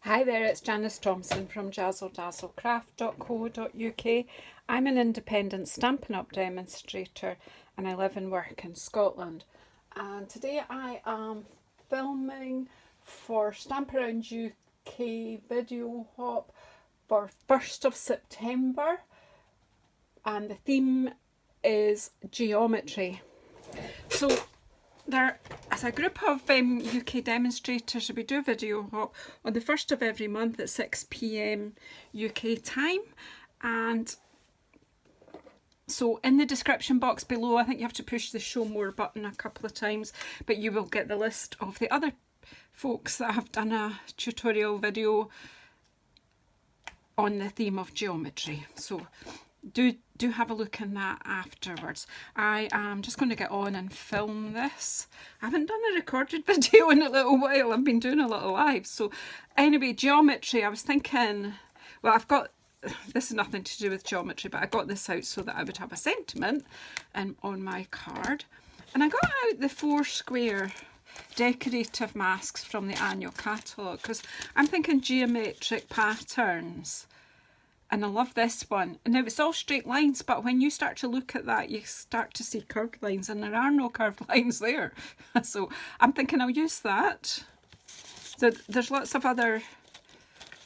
Hi there, it's Janice Thompson from JazzleDazzleCraft.co.uk. I'm an independent Stampin' Up! Demonstrator and I live and work in Scotland. And today I am filming for StampAround UK Video Hop for 1st of September. And the theme is geometry. So there is a group of UK demonstrators. We do a video hop on the 1st of every month at 6 p.m. UK time, and so in the description box below, I think you have to push the show more button a couple of times, but you will get the list of the other folks that have done a tutorial video on the theme of geometry. So do have a look in that afterwards. I am just going to get on and film this. I haven't done a recorded video in a little while. I've been doing a lot of live. So anyway, geometry, I was thinking, well, I've got, this is nothing to do with geometry, but I got this out so that I would have a sentiment on my card. And I got out the 4 square decorative masks from the annual catalogue because I'm thinking geometric patterns. And I love this one. Now it's all straight lines, but when you start to look at that, you start to see curved lines, and there are no curved lines there. So I'm thinking I'll use that. So there's lots of other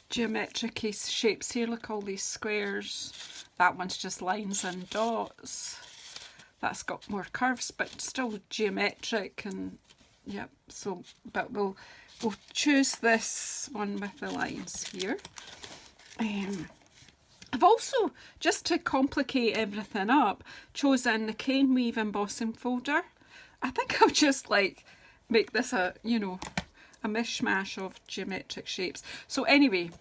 geometric shapes here. Look, all these squares. That one's just lines and dots. That's got more curves, but still geometric. And yeah, so but we'll choose this one with the lines here. I've also, just to complicate everything up, chosen the cane weave embossing folder. I think I'll just like make this a, you know, a mishmash of geometric shapes. So anyway,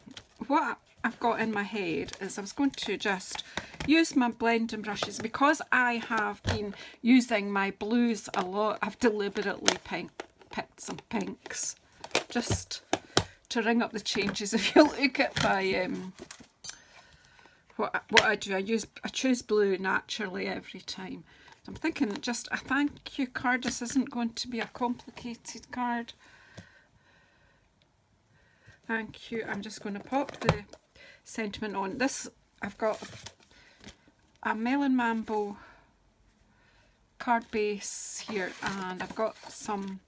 what I've got in my head is I was going to just use my blending brushes. Because I have been using my blues a lot, I've deliberately picked some pinks just to ring up the changes. If you look at my what I do, I choose blue naturally every time. I'm thinking just a thank you card. This isn't going to be a complicated card. Thank you. I'm just going to pop the sentiment on. This, I've got a Melon Mambo card base here, and I've got some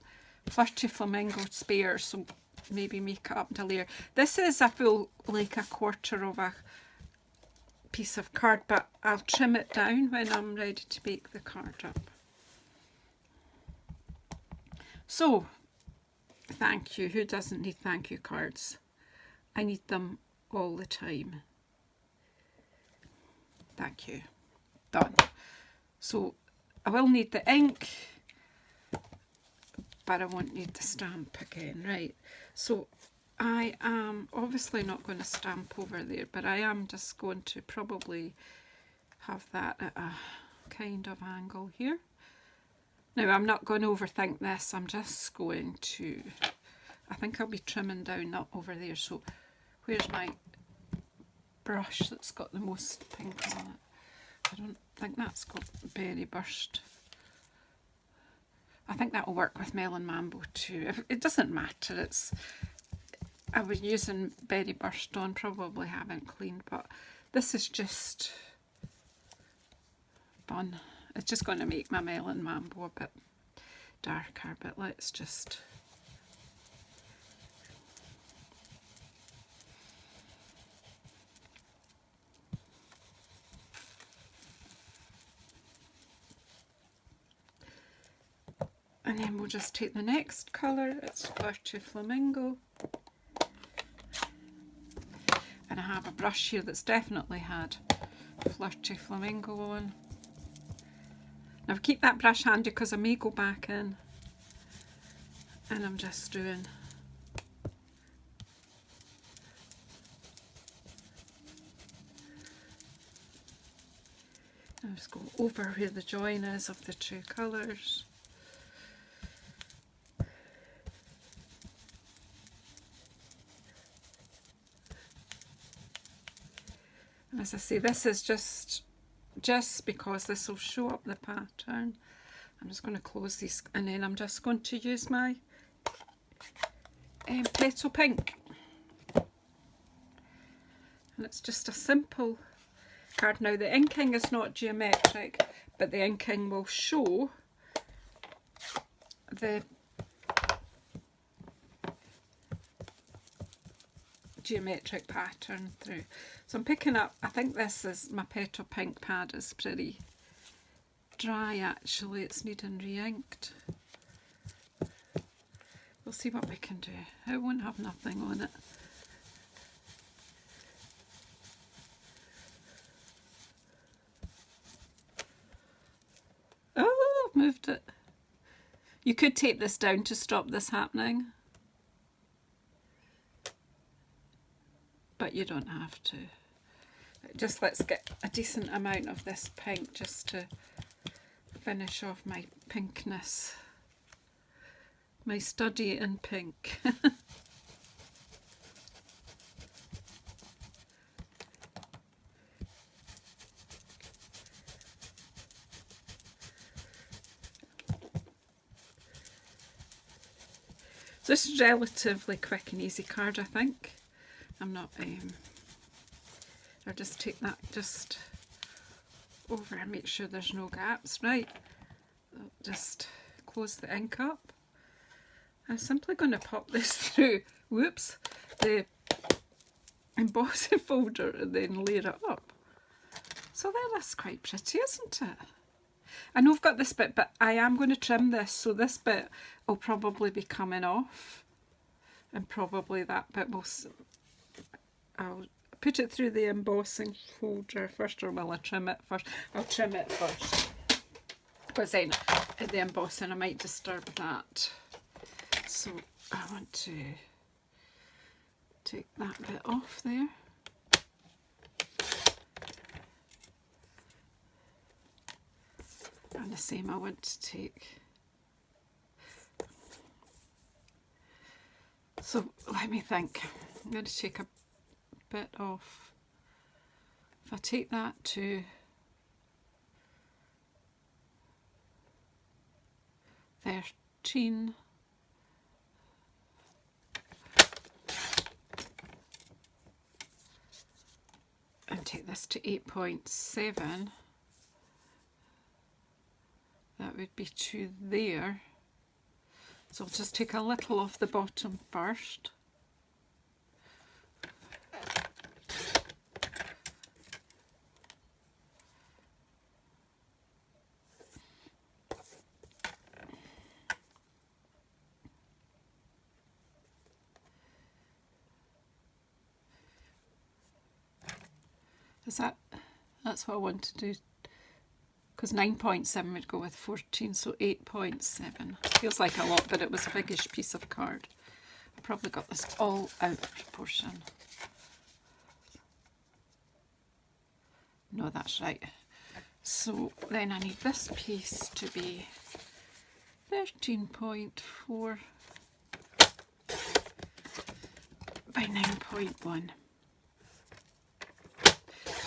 Flirty Flamingo spares, so maybe make it up into a layer. This is a full, like a quarter of a piece of card, but I'll trim it down when I'm ready to bake the card up. So, thank you. Who doesn't need thank you cards? I need them all the time. Thank you. Done. So, I will need the ink, but I won't need the stamp again. Right. So, I am obviously not going to stamp over there, but I am just going to probably have that at a kind of angle here. Now I'm not going to overthink this, I'm just going to, I think I'll be trimming down that over there. So where's my brush that's got the most pink on it? I don't think that's got berry burst. I think that'll work with Melon Mambo too. It doesn't matter, I was using berry burst on, probably haven't cleaned, but this is just fun. It's just going to make my Melon Mambo a bit darker, but let's just... And then we'll just take the next colour, it's Flirty Flamingo. And I have a brush here that's definitely had Flirty Flamingo on. Now keep that brush handy because I may go back in. And I'm just doing... I'll just go over where the join is of the two colours. As I say, this is just because this will show up the pattern. I'm just going to close these, and then I'm just going to use my Petal Pink. And it's just a simple card. Now the inking is not geometric, but the inking will show the geometric pattern through. So I'm picking up, I think this is, my Petal Pink pad is pretty dry actually, it's needing re-inked. We'll see what we can do. It won't have nothing on it. Oh, I've moved it. You could tape this down to stop this happening, but you don't have to. Just let's get a decent amount of this pink just to finish off my pinkness. My study in pink. So this is a relatively quick and easy card, I think. I'm not, I'll just take that just over and make sure there's no gaps, right? I'll just close the ink up. I'm simply going to pop this through, whoops, the embossing folder and then layer it up. So there, that's quite pretty, isn't it? I know I've got this bit, but I am going to trim this, so this bit will probably be coming off, and probably that bit will, I'll put it through the embossing folder first, or will I trim it first? I'll trim it first, because then at the embossing I might disturb that. So I want to take that bit off there. And the same I want to take. So let me think. I'm going to take a bit off. If I take that to 13. And take this to 8.7. That would be to there. So I'll just take a little off the bottom first. That's what I want to do, because 9.7 would go with 14, so 8.7. Feels like a lot, but it was a biggish piece of card. I probably got this all out of proportion. No, that's right. So then I need this piece to be 13.4 by 9.1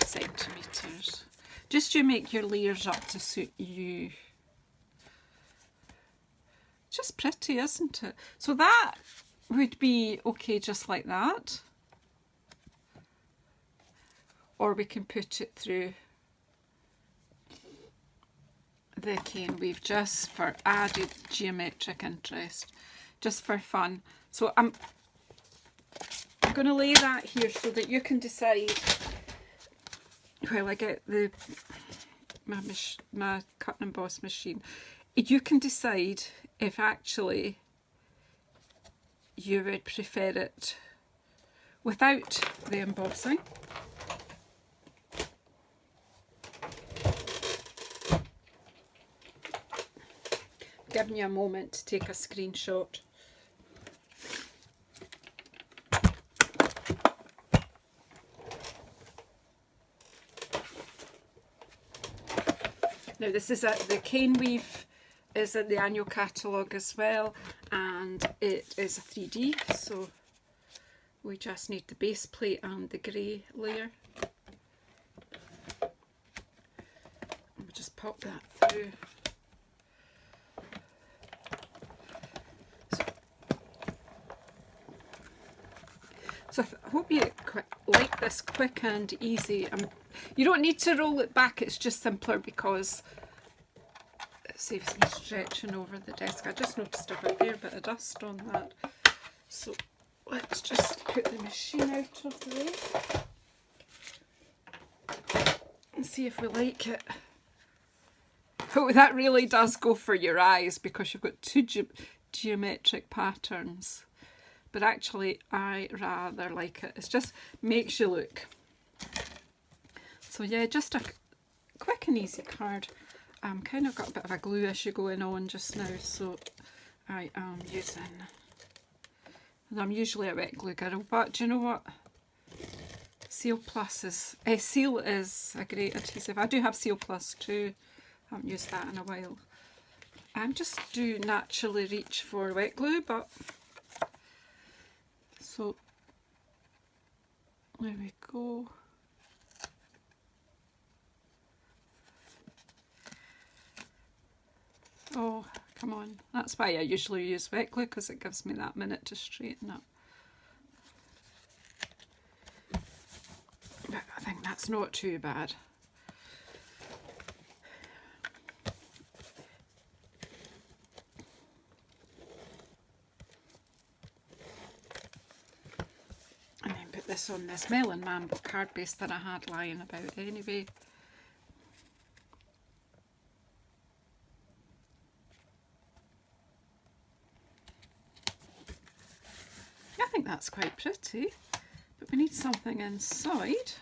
centimetres. Just you make your layers up to suit you. Just pretty, isn't it? So that would be okay just like that. Or we can put it through the cane weave just for added geometric interest, just for fun. So I'm going to lay that here so that you can decide while I get my cut and emboss machine. You can decide if actually you would prefer it without the embossing. Giving you a moment to take a screenshot. Now this is the cane weave is in the annual catalogue as well, and it is a 3D, so we just need the base plate and the grey layer. We'll just pop that through. So I hope you like this quick and easy. You don't need to roll it back, it's just simpler because it saves me stretching over the desk. I just noticed a fair bit of dust on that. So let's just put the machine out of the way and see if we like it. Oh, that really does go for your eyes because you've got two geometric patterns. But actually, I rather like it. It just makes you look. So yeah, just a quick and easy card. Kind of got a bit of a glue issue going on just now, so I am using, and I'm usually a wet glue girl, but do you know what? Seal is a great adhesive. I do have Seal Plus too. I haven't used that in a while. I just do naturally reach for wet glue, but so there we go. Oh, come on. That's why I usually use wet glue, because it gives me that minute to straighten up. But I think that's not too bad. And then put this on this Melon Mambo card base that I had lying about anyway. I think that's quite pretty, but we need something inside.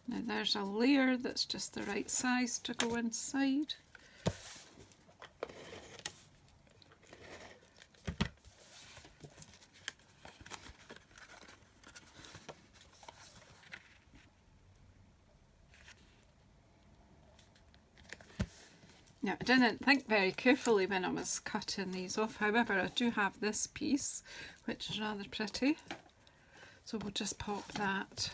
Now there's a layer that's just the right size to go inside. Now, I didn't think very carefully when I was cutting these off, however I do have this piece which is rather pretty, so we'll just pop that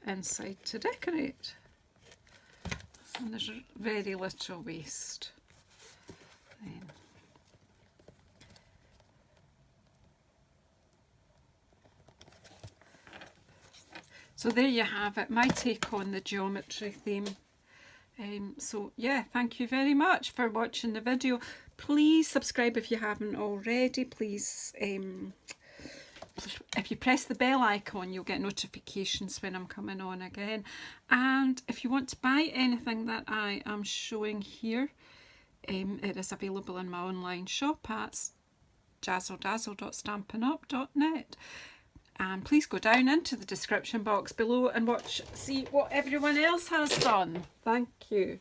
inside to decorate. And there's very little waste. Then. So there you have it, my take on the geometry theme. So yeah, thank you very much for watching the video. Please subscribe if you haven't already. Please, if you press the bell icon, you'll get notifications when I'm coming on again. And if you want to buy anything that I am showing here, it is available in my online shop at JazzleDazzle.stampinup.net. And please go down into the description box below and see what everyone else has done. Thank you.